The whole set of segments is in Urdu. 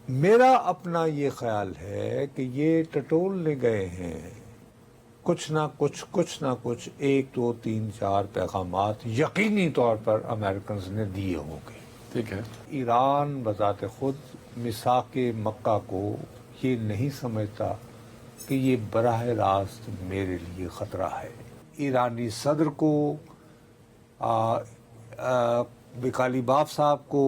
میرا اپنا یہ خیال ہے کہ یہ ٹٹولنے گئے ہیں کچھ نہ کچھ 1 2 3 4 پیغامات یقینی طور پر امریکنز نے دیے ہوں گے. ٹھیک ہے. ایران بذات خود میثاق مکہ کو یہ نہیں سمجھتا کہ یہ براہ راست میرے لیے خطرہ ہے. ایرانی صدر کو بکالی باف صاحب کو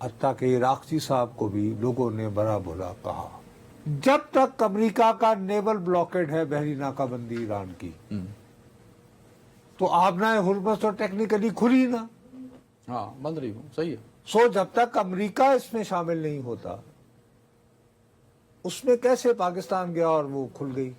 حتیٰ کہ عراقچی صاحب کو بھی لوگوں نے بڑا بھلا کہا. جب تک امریکہ کا نیول بلاکیڈ ہے بحری ناکہ بندی ایران کی تو آبنائے ہرمز تو ٹیکنیکلی کھلی نہ. ہاں بند رہی ہوں. صحیح ہے. سو جب تک امریکہ اس میں شامل نہیں ہوتا اس میں کیسے پاکستان گیا اور وہ کھل گئی.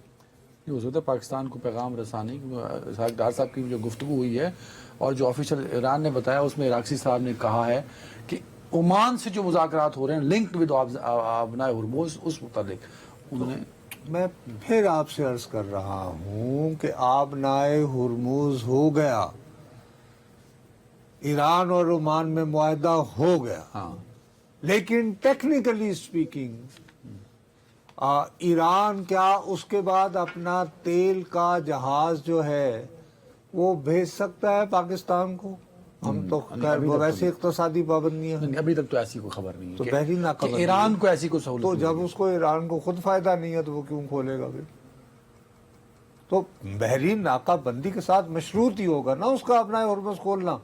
یہ ہو سکتا ہے پاکستان کو پیغام رسانی. اسحاق ڈار صاحب کی جو گفتگو ہوئی ہے اور جو آفیشل ایران نے بتایا اس میں عراقچی صاحب نے کہا ہے کہ عمان سے جو مذاکرات ہو رہے ہیں لنکڈ ود آبنائے ہرمز اس متعلق انہوں نے. میں پھر آپ سے عرض کر رہا ہوں کہ آبنائے ہرمز ہو گیا, ایران اور عمان میں معاہدہ ہو گیا. ہاں لیکن ٹیکنیکلی اسپیکنگ ایران کیا اس کے بعد اپنا تیل کا جہاز جو ہے وہ بھیج سکتا ہے پاکستان کو؟ ہم تو خیر وہ ویسے اقتصادی پابندیاں ہیں. ابھی تک تو ایسی کوئی خبر نہیں ہے تو بحری ناکہ بندی ایران کو ایسی کوئی سہولت تو نہیں جب ہے. اس کو ایران کو خود فائدہ نہیں ہے تو وہ کیوں کھولے گا پھر؟ تو بحری ناکہ بندی کے ساتھ مشروط ہی ہوگا نا اس کا اپنا ہرمز کھولنا.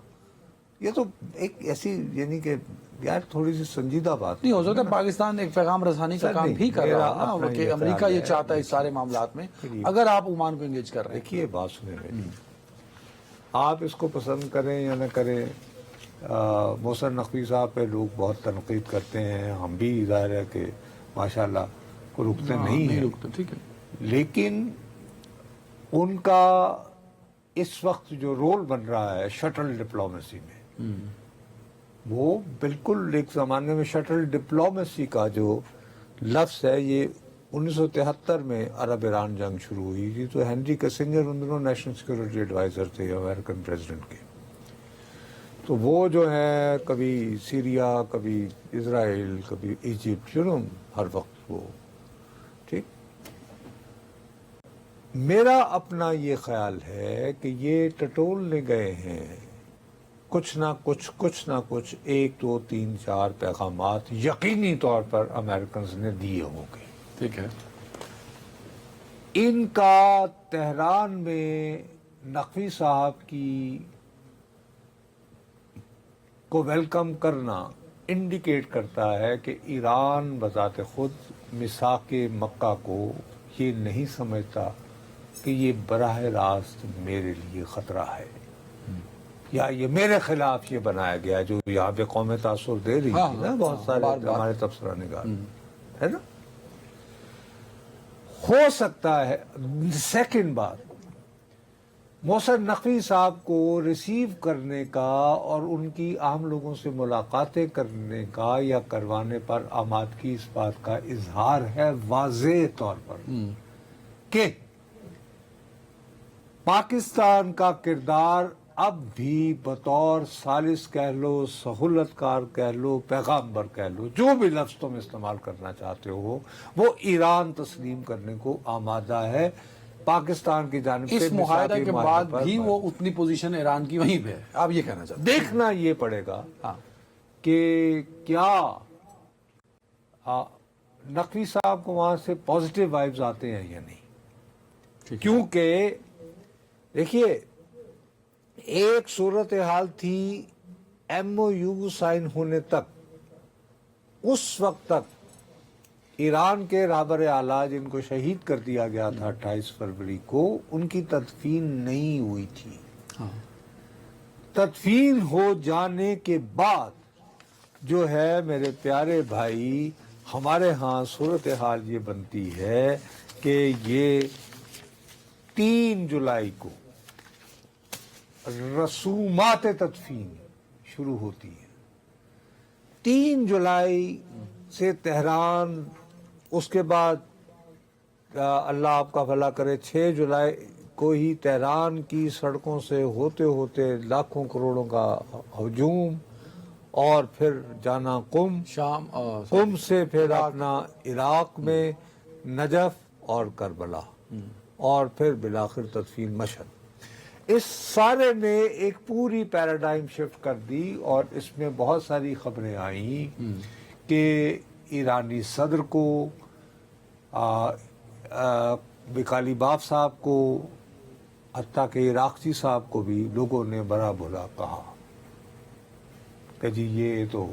یہ تو ایک ایسی یعنی کہ یار تھوڑی سی سنجیدہ بات نہیں ہو سکتا پاکستان ایک پیغام رسانی کا کام بھی کر رہا ہے نا کہ امریکہ یہ چاہتا ہے اس سارے معاملات میں اگر آپ عمان کو انگیج کر رہے ہیں. دیکھیے بات سنیں میری, آپ اس کو پسند کریں یا نہ کریں, محسن نقوی صاحب پہ لوگ بہت تنقید کرتے ہیں, ہم بھی ظاہر ہے کہ ماشاءاللہ کو رکتے نہیں ہیں, ٹھیک ہے. لیکن ان کا اس وقت جو رول بن رہا ہے شٹل ڈپلومیسی میں وہ بالکل ایک زمانے میں شٹل ڈپلومیسی کا جو لفظ ہے یہ 1973 میں عرب ایران جنگ شروع ہوئی تھی تو ہینری کسنجر ان دنوں نیشنل سیکورٹی ایڈوائزر تھے امریکن پریزیڈنٹ کے. تو وہ جو ہے کبھی سیریا کبھی اسرائیل کبھی ایجپٹ ہر وقت وہ ٹھیک. میرا اپنا یہ خیال ہے کہ یہ ٹٹولنے گئے ہیں کچھ نہ کچھ 1 2 3 4 پیغامات یقینی طور پر امریکنز نے دیے ہوں گے. ٹھیک ہے. ان کا تہران میں نقوی صاحب کی کو ویلکم کرنا انڈیکیٹ کرتا ہے کہ ایران بذات خود میثاق مکہ کو یہ نہیں سمجھتا کہ یہ براہ راست میرے لیے خطرہ ہے یا یہ میرے خلاف یہ بنایا گیا جو یہاں پہ قوم تاثر دے رہی تھی نا بہت سارے ہمارے تبصرہ نگار ہے نا. ہو سکتا ہے سیکنڈ بات محسن نقوی صاحب کو ریسیو کرنے کا اور ان کی عام لوگوں سے ملاقاتیں کرنے کا یا کروانے پر آمادگی اس بات کا اظہار ہے واضح طور پر کہ پاکستان کا کردار اب بھی بطور ثالث کہہ لو سہولت کار کہہ لو پیغامبر کہہ لو جو بھی لفظ تم استعمال کرنا چاہتے ہو وہ ایران تسلیم کرنے کو آمادہ ہے پاکستان کی جانب سے. اس معاہدہ کے بعد بھی وہ اتنی پوزیشن ایران کی وہیں پہ ہے. آپ یہ کہنا چاہتے ہیں دیکھنا یہ پڑے گا کہ کیا نقوی صاحب کو وہاں سے پازیٹیو وائبز آتے ہیں یا نہیں. کیونکہ دیکھیے ایک صورتحال تھی ایم او یو سائن ہونے تک, اس وقت تک ایران کے رہبر اعلیٰ جن کو شہید کر دیا گیا تھا 28 فروری کو ان کی تدفین نہیں ہوئی تھی. تدفین ہو جانے کے بعد جو ہے میرے پیارے بھائی ہمارے ہاں صورتحال یہ بنتی ہے کہ یہ 3 جولائی کو رسومات تدفین شروع ہوتی ہیں. 3 جولائی سے تہران, اس کے بعد اللہ آپ کا بھلا کرے 6 جولائی کو ہی تہران کی سڑکوں سے ہوتے ہوتے لاکھوں کروڑوں کا ہجوم اور پھر جانا قم، شام قم سے پھر اپنا عراق میں نجف اور کربلا، اور پھر بالآخر تدفین مشہد۔ اس سارے نے ایک پوری پیراڈائم شفٹ کر دی، اور اس میں بہت ساری خبریں آئیں کہ ایرانی صدر کو، بکالی باف صاحب کو، حتیٰ کہ عراقچی صاحب کو بھی لوگوں نے برا بھلا کہا کہ جی یہ تو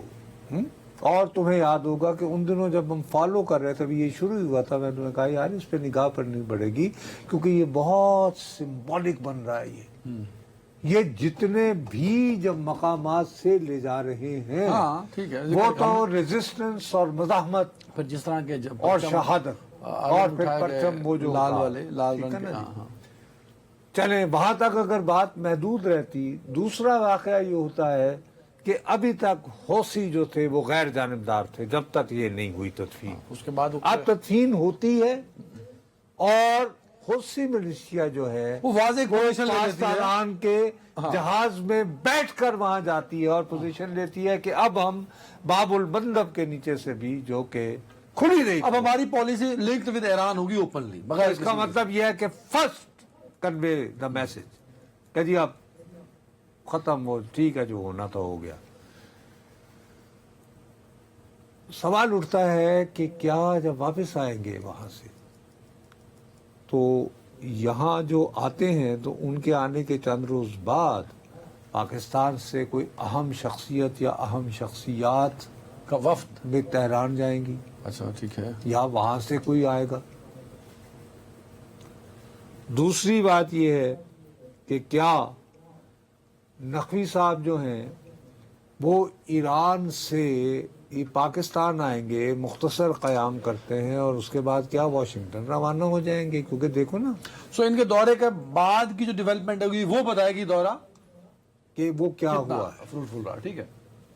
اور تمہیں یاد ہوگا کہ ان دنوں جب ہم فالو کر رہے تھے، ابھی یہ شروع ہوا تھا، میں نے کہا یار اس پہ نگاہ کرنی پڑے گی، کیونکہ یہ بہت سمبولک بن رہا ہے۔ یہ جتنے بھی جب مقامات سے لے جا رہے ہیں ٹھیک ہے، وہ تو ریزسٹنس اور مزاحمت پھر جس طرح کے اور شہادت اور پھر پرچم وہ جو لال والے لال ٹھیک ہے رنگ نا کے، جی؟ ہاں چلیں وہاں تک اگر بات محدود رہتی۔ دوسرا واقعہ یہ ہوتا ہے کہ ابھی تک حوثی جو تھے وہ غیر جانبدار تھے جب تک یہ نہیں ہوئی تدفین۔ اس کے بعد اب تدفین ہوتی ہے اور حوثی ملیشیا جو ہے وہ واضح پوزیشن لے لیتی ہے، پاکستان کے جہاز میں بیٹھ کر وہاں جاتی ہے اور پوزیشن لیتی ہے کہ اب ہم باب المندب کے نیچے سے بھی، جو کہ کھلی رہی، اب ہماری پالیسی لنکڈ ود ایران ہوگی اوپنلی، بغیر اس کا مطلب یہ ہے کہ فرسٹ کنوے دا میسج کہ جی اب ختم، وہ ٹھیک ہے جو ہونا تھا ہو گیا۔ سوال اٹھتا ہے کہ کیا جب واپس آئیں گے وہاں سے تو یہاں جو آتے ہیں تو ان کے آنے کے چند روز بعد پاکستان سے کوئی اہم شخصیت یا اہم شخصیات کا وفد، بھی تہران جائیں گی، اچھا ٹھیک ہے، یا وہاں سے کوئی آئے گا۔ دوسری بات یہ ہے کہ کیا نقوی صاحب جو ہیں وہ ایران سے پاکستان آئیں گے، مختصر قیام کرتے ہیں، اور اس کے بعد کیا واشنگٹن روانہ ہو جائیں گے؟ کیونکہ دیکھو نا سو ان کے دورے کے بعد کی جو ڈیولپمنٹ ہوگی وہ بتائے گی دورہ کہ وہ کیا ہوا ہے۔ فروٹفل رہا، ٹھیک ہے۔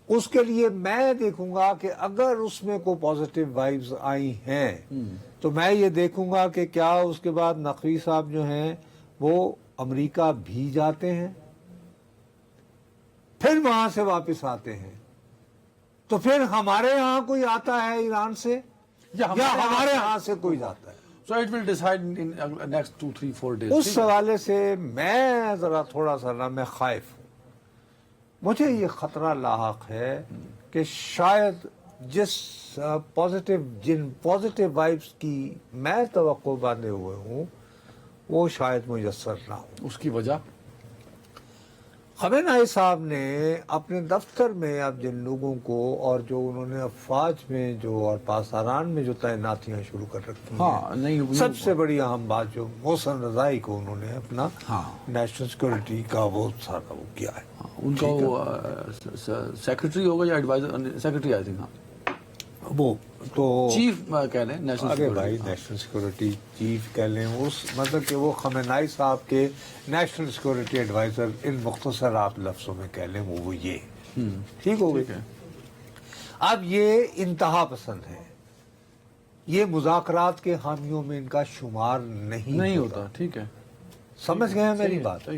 اس کے لیے میں دیکھوں گا کہ اگر اس میں کوئی پازیٹیو وائبز آئی ہیں تو میں یہ دیکھوں گا کہ کیا اس کے بعد نقوی صاحب جو ہیں وہ امریکہ بھی جاتے ہیں، پھر وہاں سے واپس آتے ہیں، تو پھر ہمارے ہاں کوئی آتا ہے ایران سے یا ہمارے ہاں سے کوئی جاتا ہے۔ So it will decide in next 2-3-4 days. اس حوالے سے میں ذرا تھوڑا سا نا میں خائف ہوں، مجھے یہ خطرہ لاحق ہے کہ شاید جن پازیٹیو وائبس کی میں توقع باندھے ہوئے ہوں وہ شاید میسر نہ ہو۔ اس کی وجہ خامنہ صاحب نے اپنے دفتر میں اب جن لوگوں کو اور جو انہوں نے افواج میں جو اور پاسداران میں جو تعیناتیاں شروع کر رکھی ہیں، سب سے بڑی اہم بات جو محسن رضائی کو انہوں نے اپنا نیشنل سیکورٹی کا بہت سارا وہ کیا ہے، ان کا وہ سیکرٹری ہوگا یا ایڈوائزر، سیکرٹری آئی تھنک، ہاں وہ تو چیف کہہ لیں نیشنل ارے بھائی نیشنل سیکورٹی چیف کہہ لیں، اس مطلب کہ وہ خامنہ صاحب کے نیشنل سیکورٹی ایڈوائزر، ان مختصر آپ لفظوں میں کہہ لیں وہ یہ ٹھیک ہو گئی۔ اب یہ انتہا پسند ہے، یہ مذاکرات کے حامیوں میں ان کا شمار نہیں ہوتا، ٹھیک ہے، سمجھ گئے ہیں میری بات۔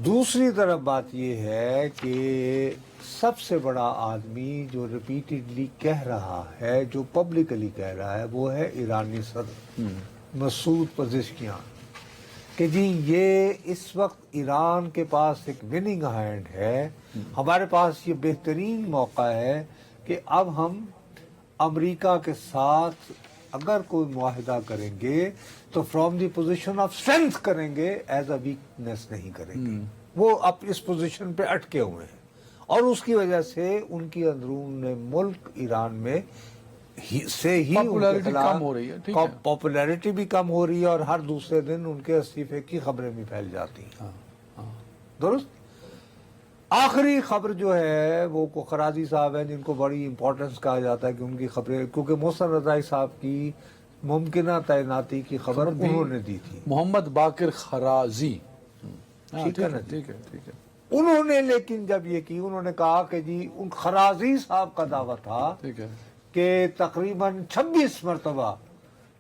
دوسری طرف بات یہ ہے کہ سب سے بڑا آدمی جو ریپیٹڈلی کہہ رہا ہے، جو پبلکلی کہہ رہا ہے، وہ ہے ایرانی صدر مسعود پزشکیان، کہ جی یہ اس وقت ایران کے پاس ایک وننگ ہینڈ ہے، ہمارے پاس یہ بہترین موقع ہے کہ اب ہم امریکہ کے ساتھ اگر کوئی معاہدہ کریں گے تو from the position of strength کریں گے، ایز اے ویکنیس نہیں کریں گے۔ وہ اب اس پوزیشن پہ اٹکے ہوئے ہیں، اور اس کی وجہ سے ان کی اندرون ملک ایران میں سے ہی پاپولیرٹی بھی کم ہو رہی ہے، اور ہر دوسرے دن ان کے استعفے کی خبریں بھی پھیل جاتی ہیں۔ درست۔ آخری خبر جو ہے وہ خرازی صاحب ہیں، جن کو بڑی امپورٹنس کہا جاتا ہے کہ ان کی خبریں، کیونکہ محسن رضائی صاحب کی ممکنہ تعیناتی کی خبر انہوں نے دی تھی، محمد باقر خرازی، ٹھیک ہے نا، ٹھیک ہے ٹھیک ہے۔ انہوں نے لیکن جب یہ کی، انہوں نے کہا کہ جی ان خرازی صاحب کا دعویٰ تھا ٹھیک ہے کہ تقریباً 26 مرتبہ